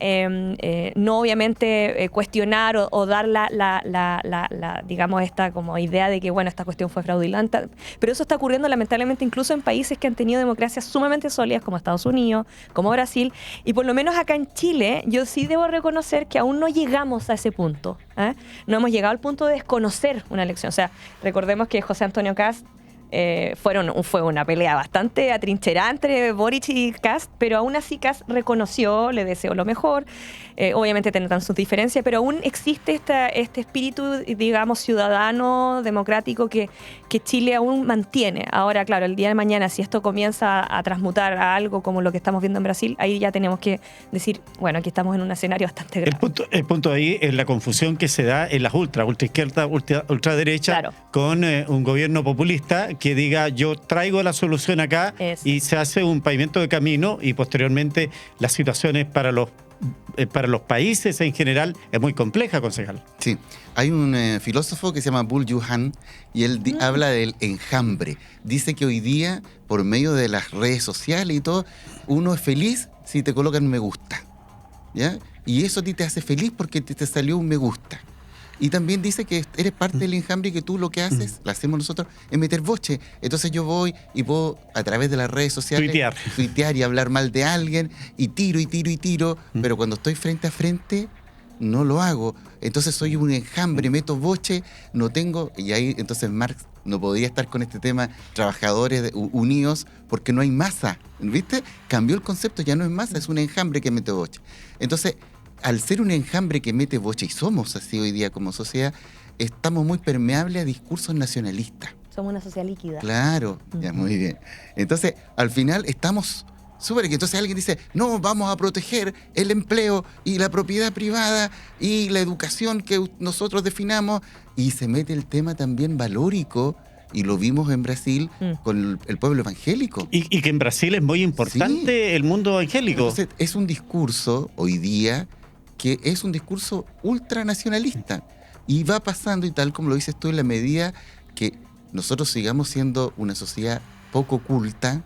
no obviamente cuestionar o dar digamos, esta como idea de que, bueno, esta cuestión fue fraudulenta. Pero eso está ocurriendo lamentablemente incluso en países que han tenido democracias sumamente sólidas, como Estados Unidos, como Brasil, y por lo menos acá en Chile, yo sí debo reconocer que aún no llegamos a ese punto. No hemos llegado al punto de desconocer una elección. O sea, recordemos que José Antonio Kast fue una pelea bastante atrincherada entre Boric y Kast, pero aún así Kast reconoció, le deseó lo mejor. Obviamente tendrán sus diferencias, pero aún existe este espíritu, digamos, ciudadano, democrático que Chile aún mantiene. Ahora, claro, el día de mañana, si esto comienza a transmutar a algo como lo que estamos viendo en Brasil, ahí ya tenemos que decir, bueno, aquí estamos en un escenario bastante grave. El punto ahí es la confusión que se da en las ultraizquierda, ultraderecha, claro, con un gobierno populista que diga, yo traigo la solución acá, y se hace un pavimento de camino, y posteriormente las situaciones para los países en general es muy compleja, concejal. Sí, hay un filósofo que se llama Bull Yuhan, y él habla del enjambre. Dice que hoy día, por medio de las redes sociales y todo, uno es feliz si te colocan un me gusta, ¿ya? Y eso a ti te hace feliz porque te salió un me gusta. Y también dice que eres parte del enjambre, y que tú lo que haces, lo hacemos nosotros, es meter boche. Entonces yo voy y puedo, a través de las redes sociales, tuitear y hablar mal de alguien, y tiro, pero cuando estoy frente a frente, no lo hago. Entonces soy un enjambre, meto boche, no tengo... Y ahí entonces Marx no podría estar con este tema, trabajadores unidos, porque no hay masa, ¿viste? Cambió el concepto, ya no es masa, es un enjambre que mete boche. Entonces, al ser un enjambre que mete boche, y somos así hoy día como sociedad, estamos muy permeables a discursos nacionalistas. Somos una sociedad líquida. Claro, ya, muy bien. Entonces, al final estamos súper... Entonces alguien dice, no, vamos a proteger el empleo y la propiedad privada y la educación que nosotros definamos, y se mete el tema también valórico, y lo vimos en Brasil con el pueblo evangélico. Y que en Brasil es muy importante, sí, el mundo evangélico. Entonces, es un discurso hoy día que es un discurso ultranacionalista, y va pasando, y tal como lo dices tú, en la medida que nosotros sigamos siendo una sociedad poco culta,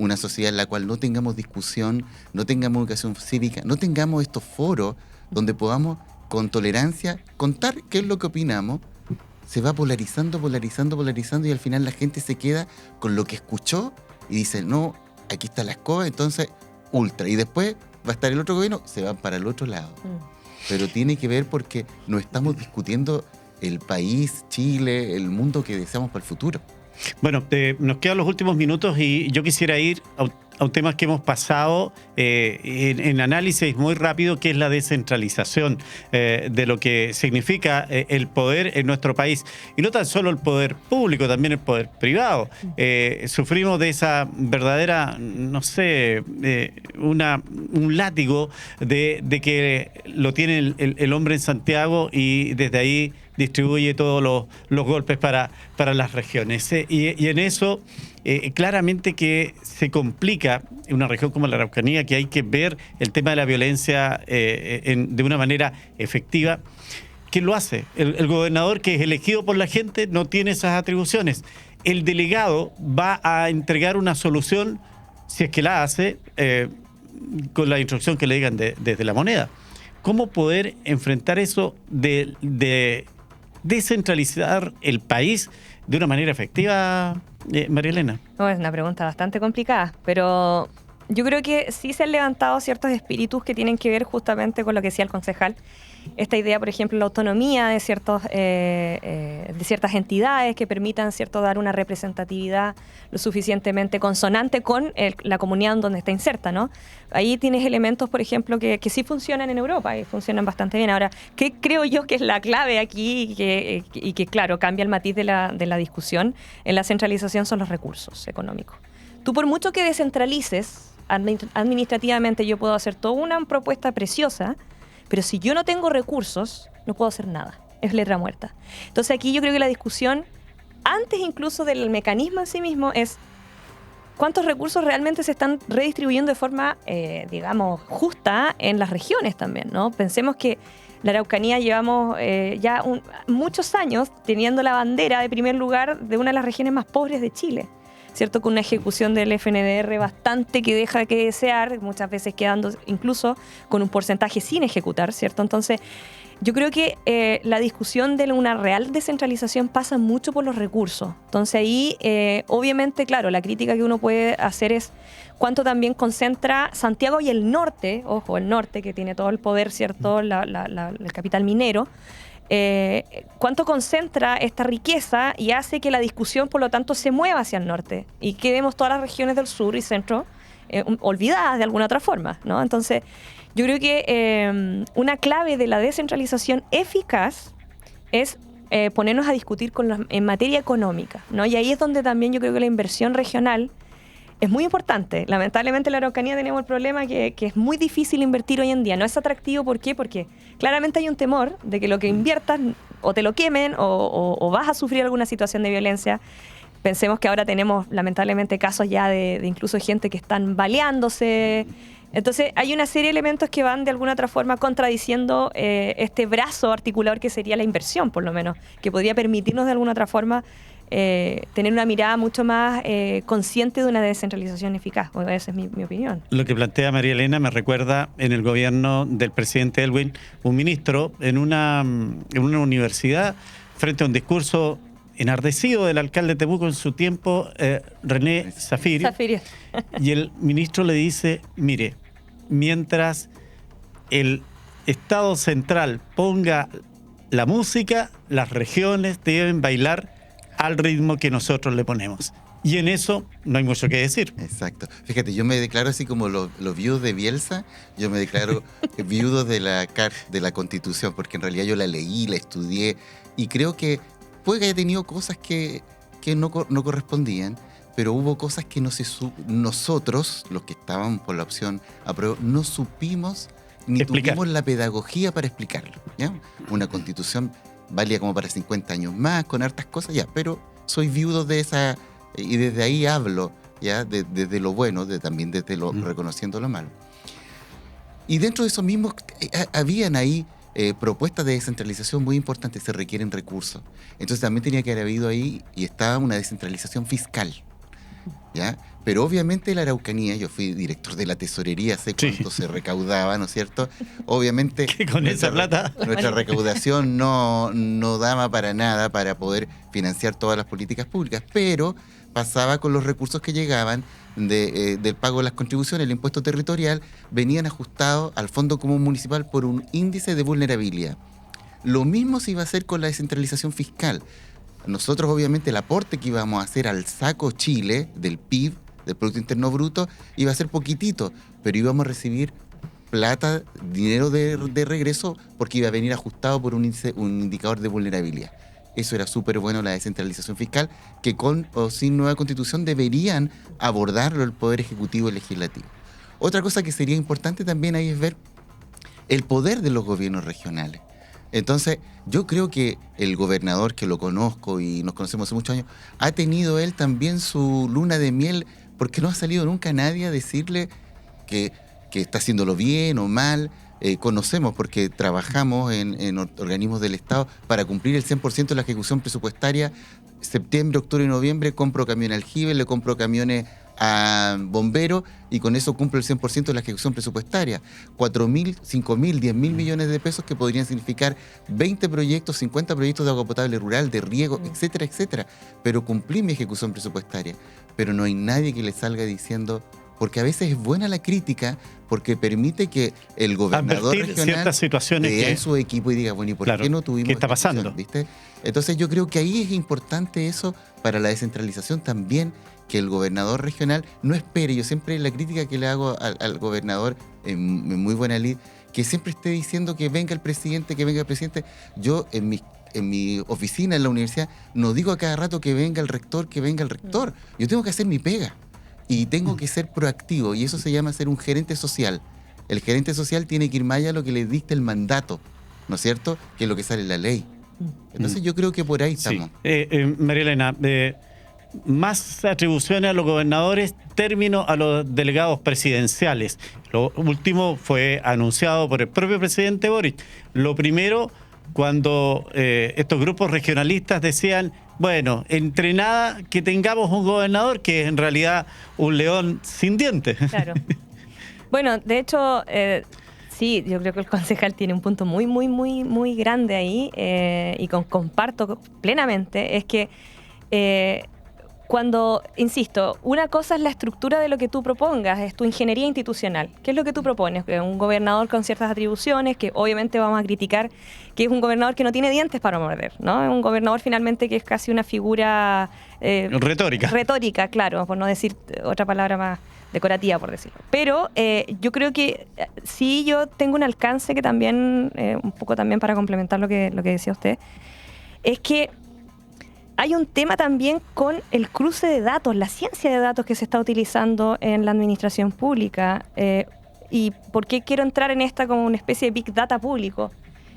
una sociedad en la cual no tengamos discusión, no tengamos educación cívica, no tengamos estos foros donde podamos con tolerancia contar qué es lo que opinamos, se va polarizando y al final la gente se queda con lo que escuchó y dice, no, aquí está la escoba, entonces ultra. Y después va a estar el otro gobierno, se van para el otro lado. Pero tiene que ver porque no estamos discutiendo el país, Chile, el mundo que deseamos para el futuro. Bueno, nos quedan los últimos minutos y yo quisiera ir a un tema que hemos pasado en análisis muy rápido, que es la descentralización de lo que significa el poder en nuestro país. Y no tan solo el poder público, también el poder privado. Sufrimos de esa verdadera, no sé, un látigo de que lo tiene el hombre en Santiago y desde ahí distribuye todos los golpes para las regiones. Y en eso, claramente que se complica en una región como la Araucanía, que hay que ver el tema de la violencia de una manera efectiva. ¿Quién lo hace? El gobernador, que es elegido por la gente, no tiene esas atribuciones. El delegado va a entregar una solución, si es que la hace, con la instrucción que le digan desde la moneda. ¿Cómo poder enfrentar eso de descentralizar el país de una manera efectiva, María Elena? No, es una pregunta bastante complicada, pero yo creo que sí se han levantado ciertos espíritus que tienen que ver justamente con lo que decía el concejal. Esta idea, por ejemplo, la autonomía de ciertas entidades que permitan, ¿cierto?, dar una representatividad lo suficientemente consonante con la comunidad en donde está inserta, ¿no? Ahí tienes elementos, por ejemplo, que sí funcionan en Europa y funcionan bastante bien. Ahora, ¿qué creo yo que es la clave aquí y que claro, cambia el matiz de la discusión en la centralización? Son los recursos económicos. Tú, por mucho que descentralices administrativamente, yo puedo hacer toda una propuesta preciosa, pero si yo no tengo recursos, no puedo hacer nada. Es letra muerta. Entonces aquí yo creo que la discusión, antes incluso del mecanismo en sí mismo, es cuántos recursos realmente se están redistribuyendo de forma, digamos, justa en las regiones también, ¿no? Pensemos que la Araucanía llevamos ya muchos años teniendo la bandera de primer lugar de una de las regiones más pobres de Chile, ¿cierto? Con una ejecución del FNDR bastante que deja que desear, muchas veces quedando incluso con un porcentaje sin ejecutar, ¿cierto? Entonces, yo creo que la discusión de una real descentralización pasa mucho por los recursos. Entonces ahí, obviamente, claro, la crítica que uno puede hacer es cuánto también concentra Santiago y el norte, ojo, el norte que tiene todo el poder, ¿cierto? El capital minero. Cuánto concentra esta riqueza y hace que la discusión, por lo tanto, se mueva hacia el norte y quedemos todas las regiones del sur y centro olvidadas de alguna otra forma, ¿no? Entonces, yo creo que una clave de la descentralización eficaz es ponernos a discutir en materia económica, ¿no? Y ahí es donde también yo creo que la inversión regional es muy importante. Lamentablemente en la Araucanía tenemos el problema que es muy difícil invertir hoy en día. No es atractivo, ¿por qué? Porque claramente hay un temor de que lo que inviertas o te lo quemen o vas a sufrir alguna situación de violencia. Pensemos que ahora tenemos lamentablemente casos ya de incluso gente que están baleándose. Entonces hay una serie de elementos que van de alguna otra forma contradiciendo este brazo articulador que sería la inversión, por lo menos, que podría permitirnos de alguna otra forma tener una mirada mucho más consciente de una descentralización eficaz. Bueno, esa es mi opinión. Lo que plantea María Elena me recuerda en el gobierno del presidente Elwin, un ministro en una universidad, frente a un discurso enardecido del alcalde de Temuco en su tiempo, René Zafiri. Y el ministro le dice, mire, mientras el Estado central ponga la música, las regiones deben bailar al ritmo que nosotros le ponemos. Y en eso no hay mucho que decir. Exacto. Fíjate, yo me declaro así como los viudos de Bielsa, yo me declaro viudo de la Constitución, porque en realidad yo la leí, la estudié, y creo que puede que haya tenido cosas que no correspondían, pero hubo cosas que nosotros, los que estábamos por la opción apruebo, no supimos ni tuvimos la pedagogía para explicarlo, ¿ya? Una Constitución valía como para 50 años más, con hartas cosas, ya, pero soy viudo de esa, y desde ahí hablo, ya, desde lo bueno, también desde lo reconociendo lo malo. Y dentro de eso mismo, habían ahí propuestas de descentralización muy importantes, se requieren recursos. Entonces también tenía que haber habido ahí, y estaba una descentralización fiscal. ¿ya? Pero obviamente la Araucanía, yo fui director de la tesorería, sé cuánto se recaudaba, ¿no es cierto? Obviamente que con esa plata nuestra recaudación no daba para nada para poder financiar todas las políticas públicas, pero pasaba con los recursos que llegaban del pago de las contribuciones, el impuesto territorial, venían ajustados al Fondo Común Municipal por un índice de vulnerabilidad. Lo mismo se iba a hacer con la descentralización fiscal. Nosotros, obviamente, el aporte que íbamos a hacer al saco Chile del PIB, del Producto Interno Bruto, iba a ser poquitito, pero íbamos a recibir plata, dinero de regreso, porque iba a venir ajustado por un indicador de vulnerabilidad. Eso era súper bueno, la descentralización fiscal, que con o sin nueva constitución deberían abordarlo el Poder Ejecutivo y Legislativo. Otra cosa que sería importante también ahí es ver el poder de los gobiernos regionales. Entonces, yo creo que el gobernador, que lo conozco y nos conocemos hace muchos años, ha tenido él también su luna de miel, porque no ha salido nunca nadie a decirle que está haciéndolo bien o mal. Conocemos porque trabajamos en organismos del Estado para cumplir el 100% de la ejecución presupuestaria. Septiembre, octubre y noviembre compro camiones al aljibe, le compro camiones a bomberos y con eso cumplo el 100% de la ejecución presupuestaria. 4.000, 5.000, 10.000 millones de pesos que podrían significar 20 proyectos, 50 proyectos de agua potable rural, de riego, etcétera, etcétera. Pero cumplí mi ejecución presupuestaria. Pero no hay nadie que le salga diciendo... Porque a veces es buena la crítica, porque permite que el gobernador regional vea en su equipo y diga, bueno, ¿y por qué no tuvimos? ¿Qué está pasando? ¿Viste? Entonces yo creo que ahí es importante eso para la descentralización también, que el gobernador regional no espere. Yo siempre la crítica que le hago al gobernador, en muy buena lid, que siempre esté diciendo que venga el presidente, que venga el presidente. Yo en mi oficina, en la universidad, no digo a cada rato que venga el rector, que venga el rector. Yo tengo que hacer mi pega. Y tengo que ser proactivo, y eso se llama ser un gerente social. El gerente social tiene que ir más allá de lo que le dicta el mandato, ¿no es cierto? Que es lo que sale en la ley. Entonces yo creo que por ahí estamos. María Elena, más atribuciones a los gobernadores, término a los delegados presidenciales. Lo último fue anunciado por el propio presidente Boric. Lo primero, cuando estos grupos regionalistas decían, bueno, entre nada que tengamos un gobernador que es en realidad un león sin dientes. Claro. Bueno, de hecho, sí, yo creo que el concejal tiene un punto muy grande ahí y comparto plenamente, es que cuando, insisto, una cosa es la estructura de lo que tú propongas, es tu ingeniería institucional. ¿Qué es lo que tú propones? Un gobernador con ciertas atribuciones, que obviamente vamos a criticar, que es un gobernador que no tiene dientes para morder, ¿no? Es un gobernador finalmente que es casi una figura... retórica. Retórica, claro, por no decir otra palabra más decorativa, por decirlo. Pero yo creo que sí, yo tengo un alcance que también, un poco también para complementar lo que decía usted, es que hay un tema también con el cruce de datos, la ciencia de datos que se está utilizando en la administración pública. ¿Y por qué quiero entrar en esta como una especie de big data público?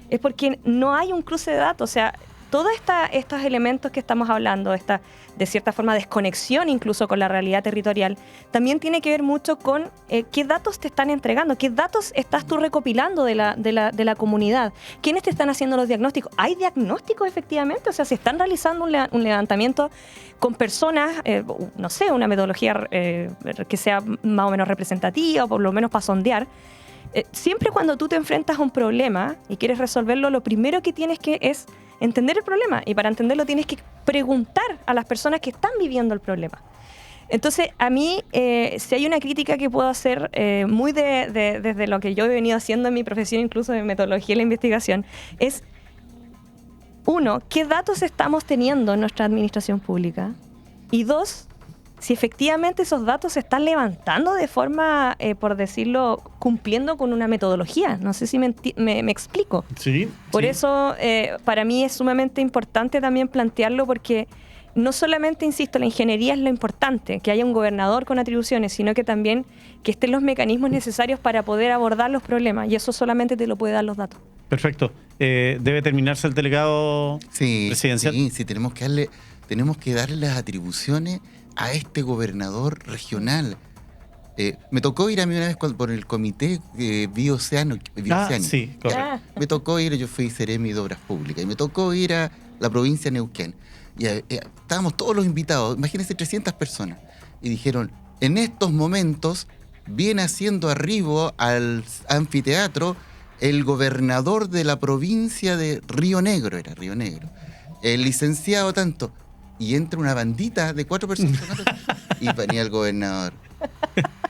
Es porque no hay un cruce de datos. O sea, todos estos elementos que estamos hablando, esta de cierta forma desconexión incluso con la realidad territorial, también tiene que ver mucho con qué datos te están entregando, qué datos estás tú recopilando de la comunidad, quiénes te están haciendo los diagnósticos. ¿Hay diagnósticos efectivamente? O sea, se están realizando un levantamiento con personas, no sé, una metodología que sea más o menos representativa o por lo menos para sondear. Siempre cuando tú te enfrentas a un problema y quieres resolverlo, lo primero que tienes que es entender el problema, y para entenderlo tienes que preguntar a las personas que están viviendo el problema. Entonces, a mí, si hay una crítica que puedo hacer muy desde lo que yo he venido haciendo en mi profesión, incluso de metodología y la investigación, es, uno, ¿qué datos estamos teniendo en nuestra administración pública? Y dos, si efectivamente esos datos se están levantando de forma, por decirlo, cumpliendo con una metodología. No sé si me explico. Sí. Por eso, para mí es sumamente importante también plantearlo, porque no solamente, insisto, la ingeniería es lo importante, que haya un gobernador con atribuciones, sino que también que estén los mecanismos necesarios para poder abordar los problemas, y eso solamente te lo puede dar los datos. Perfecto. ¿Debe terminarse el delegado presidencial? Sí, tenemos que darle las atribuciones a este gobernador regional. Me tocó ir a mí una vez por el comité bioceánico. Sí, correcto. Me tocó ir, yo fui seremi de Obras Públicas, y me tocó ir a la provincia de Neuquén. Y estábamos todos los invitados, imagínense 300 personas. y dijeron, en estos momentos viene haciendo arribo al anfiteatro el gobernador de la provincia de Río Negro, el licenciado tanto, y entra una bandita de 4 personas y venía el gobernador.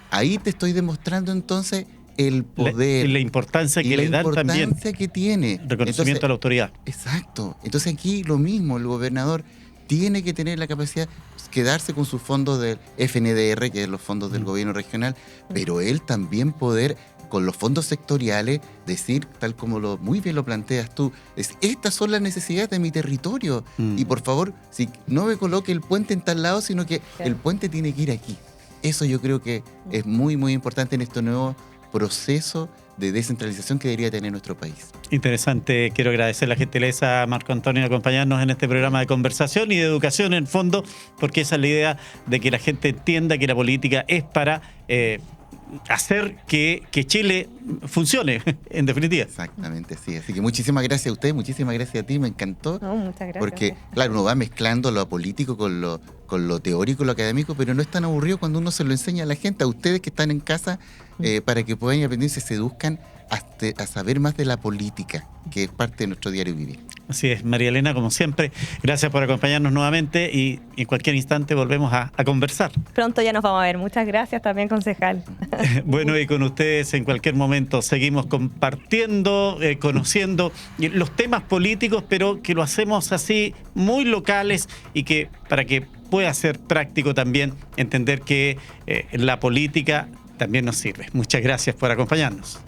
Ahí te estoy demostrando entonces el poder. La importancia que le dan también. La importancia que tiene. Reconocimiento a la autoridad. Exacto. Entonces aquí lo mismo, el gobernador tiene que tener la capacidad de quedarse con sus fondos del FNDR, que es los fondos del gobierno regional, pero él también poder, con los fondos sectoriales, decir, tal como muy bien lo planteas tú, estas son las necesidades de mi territorio. Y por favor, si no me coloque el puente en tal lado, sino que el puente tiene que ir aquí. Eso yo creo que es muy, muy importante en este nuevo proceso de descentralización que debería tener nuestro país. Interesante. Quiero agradecer la gentileza a Marco Antonio de acompañarnos en este programa de conversación y de educación en fondo, porque esa es la idea de que la gente entienda que la política es para hacer que Chile funcione, en definitiva. Exactamente, sí. Así que muchísimas gracias a usted, muchísimas gracias a ti, me encantó. No, muchas gracias. Porque, claro, uno va mezclando lo político con lo teórico, lo académico, pero no es tan aburrido cuando uno se lo enseña a la gente, a ustedes que están en casa, para que puedan aprender y se seduzcan a saber más de la política, que es parte de nuestro diario vivir. Así es, María Elena, como siempre, gracias por acompañarnos nuevamente y en cualquier instante volvemos a conversar. Pronto ya nos vamos a ver. Muchas gracias también, concejal. Bueno, y con ustedes en cualquier momento seguimos compartiendo, conociendo los temas políticos, pero que lo hacemos así muy locales y que para que pueda ser práctico también entender que la política también nos sirve. Muchas gracias por acompañarnos.